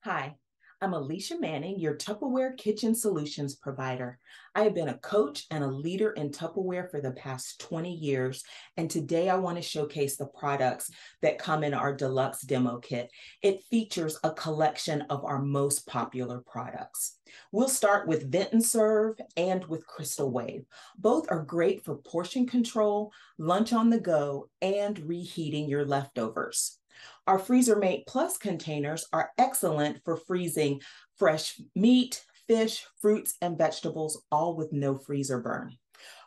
Hi, I'm Alicia Manning, your Tupperware Kitchen Solutions provider. I have been a coach and a leader in Tupperware for the past 20 years, and today I want to showcase the products that come in our Deluxe demo kit. It features a collection of our most popular products. We'll start with Vent and Serve and with Crystal Wave. Both are great for portion control, lunch on the go, and reheating your leftovers. Our Freezer Mate Plus containers are excellent for freezing fresh meat, fish, fruits, and vegetables, all with no freezer burn.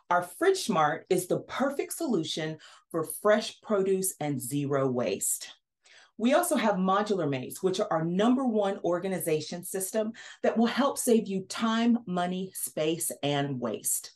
Our Fridge Smart is the perfect solution for fresh produce and zero waste. We also have Modular Mates, which are our #1 organization system that will help save you time, money, space, and waste.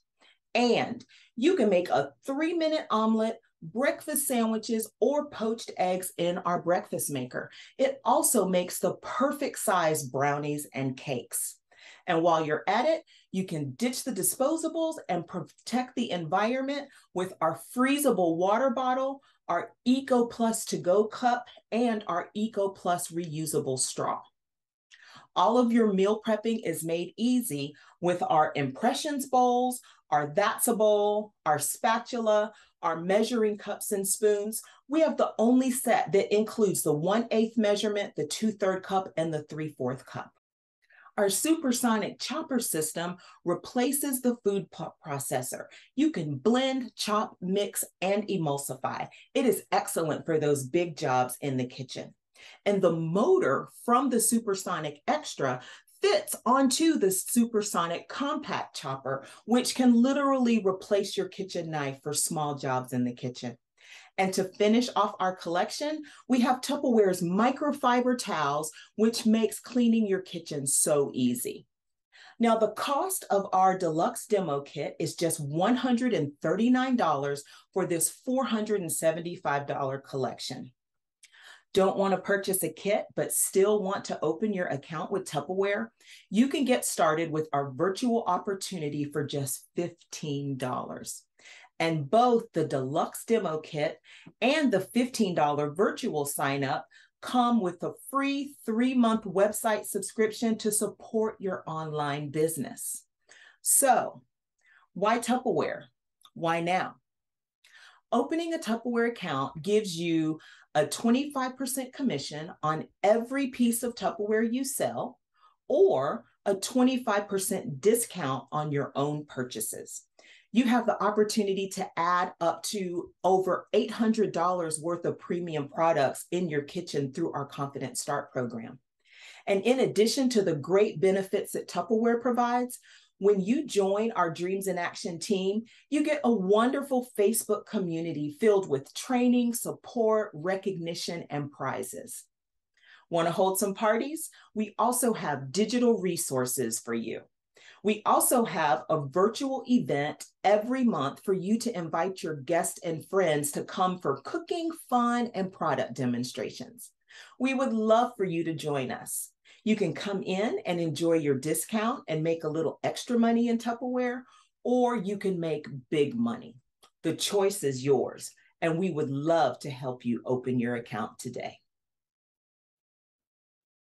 And you can make a 3-minute omelet, breakfast sandwiches, or poached eggs in our breakfast maker. It also makes the perfect size brownies and cakes. And while you're at it, you can ditch the disposables and protect the environment with our freezable water bottle, our Eco Plus to-go cup, and our Eco Plus reusable straw. All of your meal prepping is made easy with our impressions bowls, our That's a Bowl, our spatula, our measuring cups and spoons. We have the only set that includes the 1/8 measurement, the 2/3 cup, and the 3/4 cup. Our Supersonic Chopper system replaces the food processor. You can blend, chop, mix, and emulsify. It is excellent for those big jobs in the kitchen. And the motor from the Supersonic Extra fits onto the Supersonic Compact Chopper, which can literally replace your kitchen knife for small jobs in the kitchen. And to finish off our collection, we have Tupperware's microfiber towels, which makes cleaning your kitchen so easy. Now, the cost of our Deluxe demo kit is just $139 for this $475 collection. Don't want to purchase a kit, but still want to open your account with Tupperware? You can get started with our virtual opportunity for just $15. And both the Deluxe demo kit and the $15 virtual sign up come with a free 3-month website subscription to support your online business. So, why Tupperware? Why now? Opening a Tupperware account gives you a 25% commission on every piece of Tupperware you sell, or a 25% discount on your own purchases. You have the opportunity to add up to over $800 worth of premium products in your kitchen through our Confident Start program. And in addition to the great benefits that Tupperware provides, when you join our Dreams in Action team, you get a wonderful Facebook community filled with training, support, recognition, and prizes. Want to hold some parties? We also have digital resources for you. We also have a virtual event every month for you to invite your guests and friends to come for cooking, fun, and product demonstrations. We would love for you to join us. You can come in and enjoy your discount and make a little extra money in Tupperware, or you can make big money. The choice is yours, and we would love to help you open your account today.